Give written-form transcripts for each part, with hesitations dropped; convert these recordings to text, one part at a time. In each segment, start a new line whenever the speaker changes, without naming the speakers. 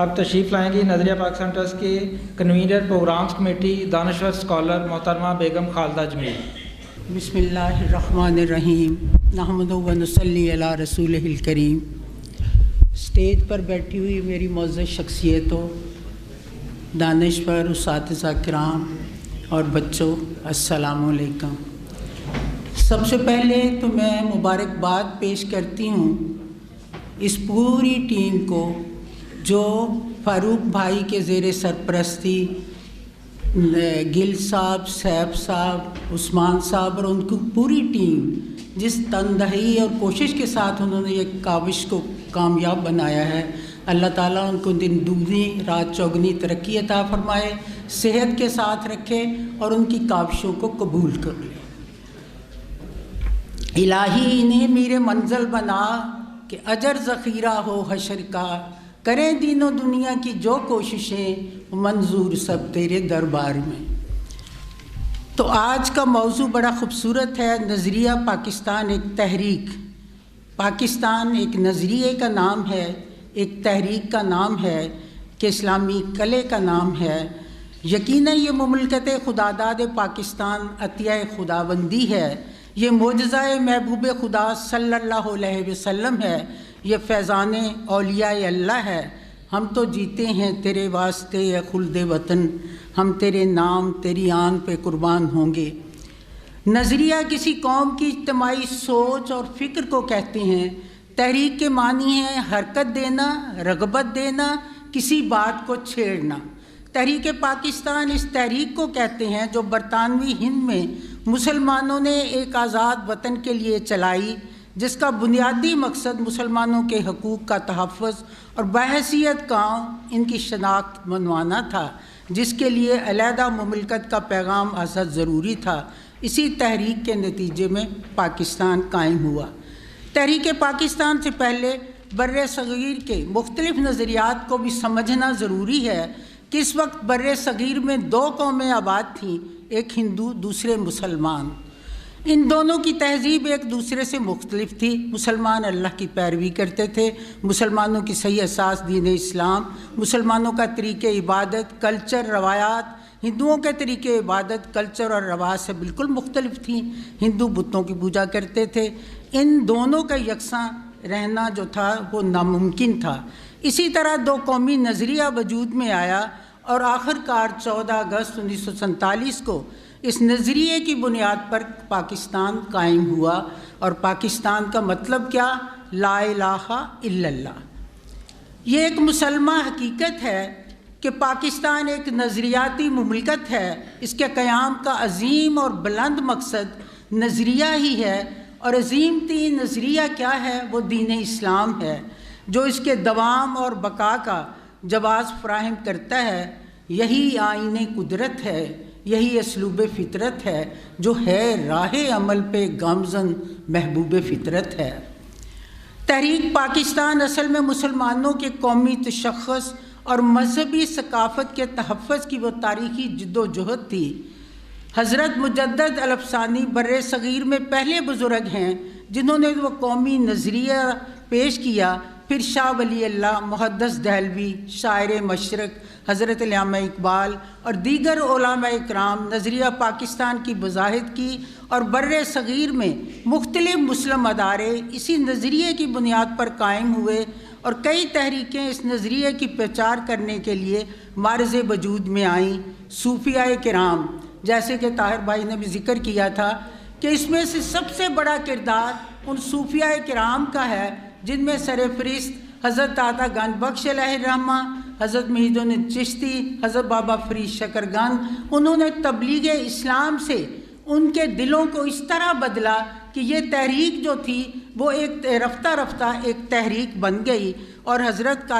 اب تشریف لائیں گی نظریہ پاکستان ٹرسٹ کی کنوینر پروگرامز کمیٹی دانشور اسکالر محترمہ بیگم خالدہ جمیل۔
بسم اللہ الرحمن الرحیم، نحمدہ و نصلی علی رسولہ الکریم۔ اسٹیج پر بیٹھی ہوئی میری معزز شخصیتوں، دانشور اساتذہ کرام اور بچوں، السلام علیکم۔ سب سے پہلے تو میں مبارکباد پیش کرتی ہوں اس پوری ٹیم کو جو فاروق بھائی کے زیر سرپرستی گل صاحب، سیف صاحب، عثمان صاحب اور ان کی پوری ٹیم جس تندہی اور کوشش کے ساتھ انہوں نے یہ کاوش کو کامیاب بنایا ہے، اللہ تعالیٰ ان کو دن دگنی رات چوگنی ترقی عطا فرمائے، صحت کے ساتھ رکھے اور ان کی کاوشوں کو قبول کر لے۔ الہی انہیں میرے منزل بنا کہ اجر ذخیرہ ہو حشر کا، کریں دین و دنیا کی جو کوششیں منظور سب تیرے دربار میں۔ تو آج کا موضوع بڑا خوبصورت ہے، نظریہ پاکستان ایک تحریک۔ پاکستان ایک نظریے کا نام ہے، ایک تحریک کا نام ہے کہ اسلامی قلعے کا نام ہے۔ یقیناً یہ مملکت خداداد پاکستان عطیہ خداوندی ہے، یہ معجزہ محبوب خدا صلی اللہ علیہ وسلم ہے، یہ فیضان اولیاء اللہ ہے۔ ہم تو جیتے ہیں تیرے واسطے اے خلد وطن، ہم تیرے نام تیری آن پہ قربان ہوں گے۔ نظریہ کسی قوم کی اجتماعی سوچ اور فکر کو کہتے ہیں۔ تحریک کے معنی ہے حرکت دینا، رغبت دینا، کسی بات کو چھیڑنا۔ تحریک پاکستان اس تحریک کو کہتے ہیں جو برطانوی ہند میں مسلمانوں نے ایک آزاد وطن کے لیے چلائی، جس کا بنیادی مقصد مسلمانوں کے حقوق کا تحفظ اور بحیثیت قوم ان کی شناخت منوانا تھا، جس کے لیے علیحدہ مملکت کا پیغام ازحد ضروری تھا۔ اسی تحریک کے نتیجے میں پاکستان قائم ہوا۔ تحریک پاکستان سے پہلے بر صغیر کے مختلف نظریات کو بھی سمجھنا ضروری ہے کہ اس وقت بر صغیر میں دو قومیں آباد تھیں، ایک ہندو، دوسرے مسلمان۔ ان دونوں کی تہذیب ایک دوسرے سے مختلف تھی۔ مسلمان اللہ کی پیروی کرتے تھے، مسلمانوں کی صحیح اساس دین اسلام، مسلمانوں کا طریقہ عبادت، کلچر، روایات ہندوؤں کے طریقے عبادت، کلچر اور روایات سے بالکل مختلف تھیں۔ ہندو بتوں کی پوجا کرتے تھے۔ ان دونوں کا یکساں رہنا جو تھا وہ ناممکن تھا۔ اسی طرح دو قومی نظریہ وجود میں آیا اور آخر کار 14 اگست 1947 کو اس نظریے کی بنیاد پر پاکستان قائم ہوا۔ اور پاکستان کا مطلب کیا؟ لا الہ الا اللہ۔ یہ ایک مسلمہ حقیقت ہے کہ پاکستان ایک نظریاتی مملکت ہے۔ اس کے قیام کا عظیم اور بلند مقصد نظریہ ہی ہے، اور عظیم ترین نظریہ کیا ہے؟ وہ دین اسلام ہے، جو اس کے دوام اور بقا کا جواز فراہم کرتا ہے۔ یہی آئین قدرت ہے، یہی اسلوب فطرت ہے، جو ہے راہ عمل پہ گامزن محبوب فطرت ہے۔ تحریک پاکستان اصل میں مسلمانوں کے قومی تشخص اور مذہبی ثقافت کے تحفظ کی وہ تاریخی جد و جہد تھی۔ حضرت مجدد الافسانی بر صغیر میں پہلے بزرگ ہیں جنہوں نے وہ قومی نظریہ پیش کیا۔ پھر شاہ ولی اللہ، محدث دہلوی، شاعر مشرق حضرت علامہ اقبال اور دیگر علماء اکرام نظریہ پاکستان کی وضاحت کی، اور بر صغیر میں مختلف مسلم ادارے اسی نظریے کی بنیاد پر قائم ہوئے، اور کئی تحریکیں اس نظریے کی پرچار کرنے کے لیے معرض وجود میں آئیں۔ صوفیاء کرام، جیسے کہ طاہر بھائی نے بھی ذکر کیا تھا کہ اس میں سے سب سے بڑا کردار ان صوفیاء کرام کا ہے جن میں سر فہرست حضرت داتا گنج بخش علیہ الرحمہ، حضرت محی الدین چشتی، حضرت بابا فرید شکرگن۔ انہوں نے تبلیغ اسلام سے ان کے دلوں کو اس طرح بدلا کہ یہ تحریک جو تھی وہ ایک رفتہ رفتہ ایک تحریک بن گئی۔ اور حضرت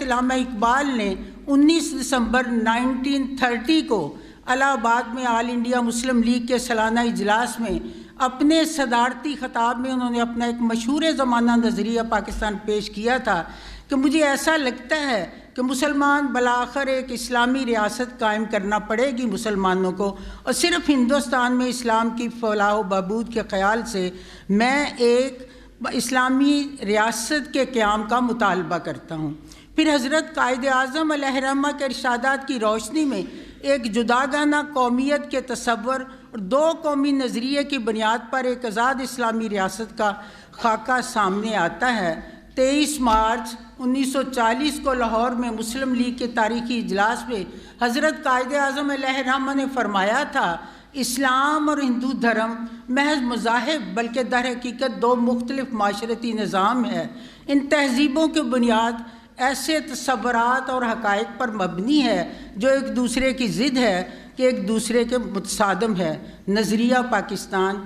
علامہ اقبال نے 19 دسمبر 1930 کو الہ آباد میں آل انڈیا مسلم لیگ کے سالانہ اجلاس میں اپنے صدارتی خطاب میں انہوں نے اپنا ایک مشہور زمانہ نظریہ پاکستان پیش کیا تھا کہ مجھے ایسا لگتا ہے کہ مسلمان بالآخر ایک اسلامی ریاست قائم کرنا پڑے گی مسلمانوں کو، اور صرف ہندوستان میں اسلام کی فلاح و بہبود کے خیال سے میں ایک اسلامی ریاست کے قیام کا مطالبہ کرتا ہوں۔ پھر حضرت قائد اعظم علیہ الرحمہ کے ارشادات کی روشنی میں ایک جداگانہ قومیت کے تصور اور دو قومی نظریے کی بنیاد پر ایک آزاد اسلامی ریاست کا خاکہ سامنے آتا ہے۔ 23 مارچ 1940 کو لاہور میں مسلم لیگ کے تاریخی اجلاس میں حضرت قائد اعظم علیہ الرحمہ نے فرمایا تھا، اسلام اور ہندو دھرم محض مذاہب بلکہ در حقیقت دو مختلف معاشرتی نظام ہے۔ ان تہذیبوں کی بنیاد ایسے تصورات اور حقائق پر مبنی ہے جو ایک دوسرے کی ضد ہے کہ ایک دوسرے کے متصادم ہے۔ نظریہ پاکستان،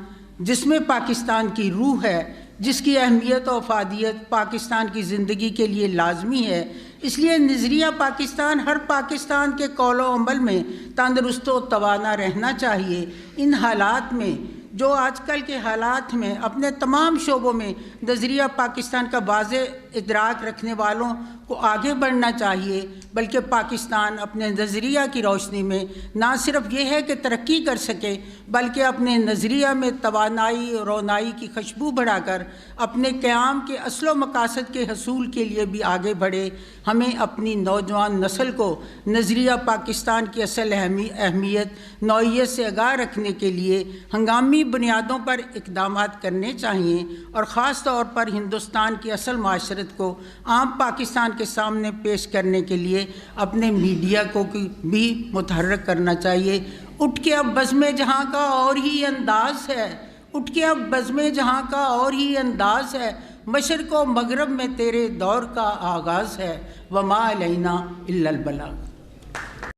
جس میں پاکستان کی روح ہے، جس کی اہمیت و افادیت پاکستان کی زندگی کے لیے لازمی ہے، اس لیے نظریہ پاکستان ہر پاکستان کے قول و عمل میں تندرست و توانا رہنا چاہیے۔ ان حالات میں جو آج کل کے حالات میں اپنے تمام شعبوں میں نظریہ پاکستان کا واضح ادراک رکھنے والوں کو آگے بڑھنا چاہیے، بلکہ پاکستان اپنے نظریہ کی روشنی میں نہ صرف یہ ہے کہ ترقی کر سکے بلکہ اپنے نظریہ میں توانائی اور رونائی کی خوشبو بڑھا کر اپنے قیام کے اصل و مقاصد کے حصول کے لیے بھی آگے بڑھے۔ ہمیں اپنی نوجوان نسل کو نظریہ پاکستان کی اصل اہمیت نوعیت سے آگاہ رکھنے کے لیے ہنگامی بنیادوں پر اقدامات کرنے چاہیے، اور خاص طور پر ہندوستان کی اصل معاشرت کو عام پاکستان کے سامنے پیش کرنے کے لیے اپنے میڈیا کو بھی متحرک کرنا چاہیے۔ اٹھ کے اب بزم جہاں کا اور ہی انداز ہے، اٹھ کے اب بزم جہاں کا اور ہی انداز ہے، مشرق و مغرب میں تیرے دور کا آغاز ہے، وما علینا الا البلاغ۔